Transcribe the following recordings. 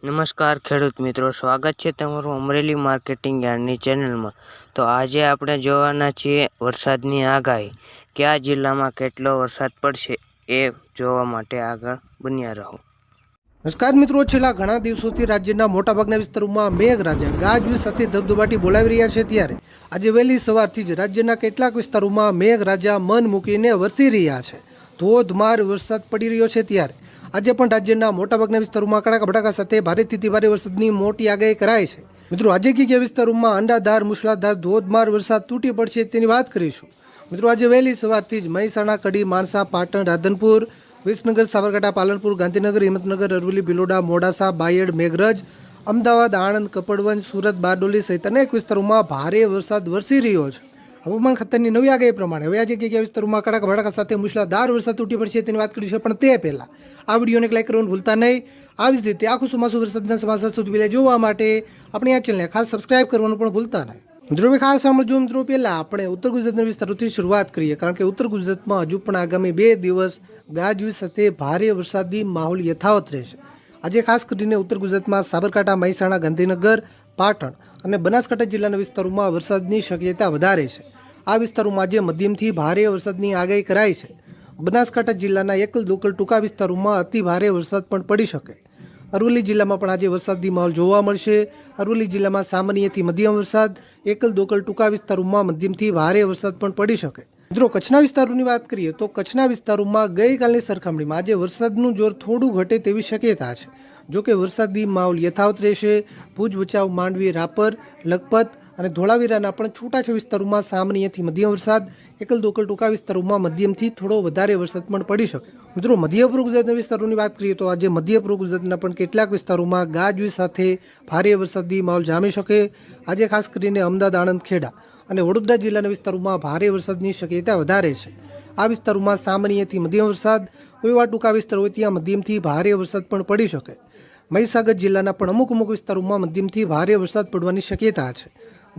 નમસ્કાર ખેડૂત મિત્રો, સ્વાગત છે તમારું અમરેલી માર્કેટિંગ યાર્ડની ચેનલમાં। તો આજે આપણે જોવાના છીએ વરસાદની આગાહી। કયા જિલ્લામાં કેટલો વરસાદ પડશે એ જોવા માટે આગળ બન્યા રહો। નમસ્કાર મિત્રો, છેલ્લા ઘણા દિવસોથી રાજ્યના મોટાભાગના વિસ્તારોમાં મેઘરાજા ગાજવીજ સાથે ધબધબાટી બોલાવી રહ્યા છે, ત્યારે આજે વહેલી સવારથી જ રાજ્યના કેટલાક વિસ્તારોમાં મેઘરાજા મન મૂકીને વરસી રહ્યા છે। ધોધમાર વરસાદ પડી રહ્યો છે, ત્યારે આજે પણ રાજ્યના મોટાભાગના વિસ્તારોમાં કડાકા ભડાકા સાથે ભારેથી અતિ ભારે વરસાદની મોટી આગાહી કરાઈ છે। મિત્રો, આજે કયા વિસ્તારોમાં અંડાધાર મુશળધાર ધોધમાર વરસાદ તૂટી પડશે તેની વાત કરીશું। મિત્રો, આજે વહેલી સવારથી જ મહેસાણા, કડી, માણસા, પાટણ, રાધનપુર, વિસનગર, સાબરકાંઠા, પાલનપુર, ગાંધીનગર, હિંમતનગર, અરવલ્લી, ભિલોડા, મોડાસા, બાયડ, મેઘરજ, અમદાવાદ, આણંદ, કપડવંજ, સુરત, બારડોલી સહિત અનેક વિસ્તારોમાં ભારે વરસાદ વરસી રહ્યો છે। હવામાન ખાતાની નવી આગાહી પ્રમાણે હવે આજે કયા વિસ્તારોમાં કડાકા ભડાકા સાથે મુશળધાર વરસાદ તૂટી પડશે તેની વાત કરીશું, પણ તે પહેલા આ વિડીયોને લાઈક કરવાનું ભૂલતા નહીં। આવી જ રીતે આખું ચોમાસું વરસાદના સમાચાર સૌથી પહેલા જોવા માટે આપણી આ ચેનલને ખાસ સબસ્ક્રાઇબ કરવાનું પણ ભૂલતા નહીં। મિત્રો, ખાસ સાંભળજો મિત્રો, પહેલા આપણે ઉત્તર ગુજરાતના વિસ્તારોથી શરૂઆત કરીએ, કારણ કે ઉત્તર ગુજરાતમાં હજુ પણ આગામી 2 દિવસ ગાજવીજ સાથે ભારે વરસાદી માહોલ યથાવત રહેશે। આજે ખાસ કરીને ઉત્તર ગુજરાતમાં સાબરકાંઠા, મહેસાણા, ગાંધીનગર, પાટણ અને બનાસકાંઠા જિલ્લાના વિસ્તારોમાં વરસાદની શક્યતા વધારે છે। આ વિસ્તારોમાં આજે મધ્યમથી ભારે વરસાદની આગાહી કરાઈ છે। બનાસકાંઠા જિલ્લાના એકલ દોકલ ટૂંકા વિસ્તારોમાં અતિ ભારે વરસાદ પણ પડી શકે। અરવલ્લી જિલ્લામાં પણ આજે વરસાદી માહોલ જોવા મળશે। અરવલ્લી જિલ્લામાં સામાન્યથી મધ્યમ વરસાદ, એકલ દોકલ ટૂંકા વિસ્તારોમાં મધ્યમથી ભારે વરસાદ પણ પડી શકે। મિત્રો, કચ્છના વિસ્તારોની વાત કરીએ તો કચ્છના વિસ્તારોમાં ગઈકાલની સરખામણીમાં આજે વરસાદનું જોર થોડું ઘટે તેવી શક્યતા છે। જોકે વરસાદી માહોલ યથાવત રહેશે। ભુજ, ભચાઉ, માંડવી, રાપર, લખપત અને ધોળાવીરાના પણ છૂટાછવાયા વિસ્તારોમાં સામાન્યથી મધ્યમ વરસાદ, એકલ દોકલ ટૂંકા વિસ્તારોમાં મધ્યમથી થોડો વધારે વરસાદ પણ પડી શકે। મિત્રો, મધ્ય પૂર્વ ગુજરાતના વિસ્તારોની વાત કરીએ તો આજે મધ્ય પૂર્વ ગુજરાતના પણ કેટલાક વિસ્તારોમાં ગાજવીજ સાથે ભારે વરસાદી માહોલ જામી શકે। આજે ખાસ કરીને અમદાવાદ, આણંદ, ખેડા અને વડોદરા જિલ્લાના વિસ્તારોમાં ભારે વરસાદની શક્યતા વધારે છે। આ વિસ્તારોમાં સામાન્યથી મધ્યમ વરસાદ, કોઈ એવા ટૂંકા વિસ્તાર હોય ત્યાં મધ્યમથી ભારે વરસાદ પણ પડી શકે। મહીસાગર જિલ્લાના પણ અમુક વિસ્તારોમાં મધ્યમથી ભારે વરસાદ પડવાની શક્યતા છે।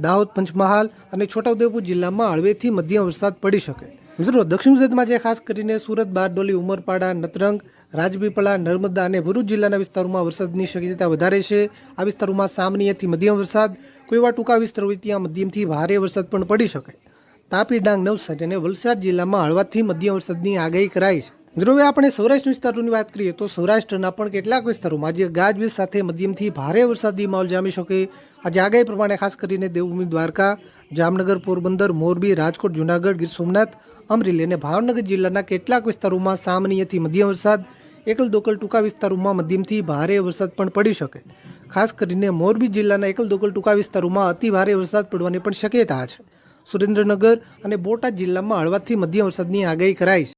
દાહોદ, પંચમહાલ અને છોટાઉદેપુર જિલ્લામાં હળવેથી મધ્યમ વરસાદ પડી શકે। મિત્રો, દક્ષિણ ગુજરાતમાં જે ખાસ કરીને સુરત, બારડોલી, ઉમરપાડા, નતરંગ, રાજપીપળા, નર્મદા અને ભરૂચ જિલ્લાના વિસ્તારોમાં વરસાદની શક્યતા વધારે છે। આ વિસ્તારોમાં સામાન્યથી મધ્યમ વરસાદ, કોઈ એવા ટૂંકા વિસ્તાર હોય ત્યાં મધ્યમથી ભારે વરસાદ પણ પડી શકે। તાપી, ડાંગ, નવસારી અને વલસાડ જિલ્લામાં હળવાથી મધ્યમ વરસાદની આગાહી કરાઈ છે। મિત્રો, હવે આપણે સૌરાષ્ટ્ર વિસ્તારોની વાત કરીએ તો સૌરાષ્ટ્રના પણ કેટલાક વિસ્તારોમાં આજે ગાજવીજ સાથે મધ્યમથી ભારે વરસાદી માહોલ જામી શકે। આજે આગાહી પ્રમાણે ખાસ કરીને દેવભૂમિ દ્વારકા, જામનગર, પોરબંદર, મોરબી, રાજકોટ, જૂનાગઢ, ગીર સોમનાથ, અમરેલી અને ભાવનગર જિલ્લાના કેટલાક વિસ્તારોમાં સામાન્યથી મધ્યમ વરસાદ, એકલ દોકલ ટૂંકા વિસ્તારોમાં મધ્યમથી ભારે વરસાદ પણ પડી શકે। ખાસ કરીને મોરબી જિલ્લાના એકલ દોકલ ટૂંકા વિસ્તારોમાં અતિ ભારે વરસાદ પડવાની પણ શક્યતા છે। સુરેન્દ્રનગર અને બોટાદ જિલ્લામાં હળવાથી મધ્યમ વરસાદની આગાહી કરાઈ છે।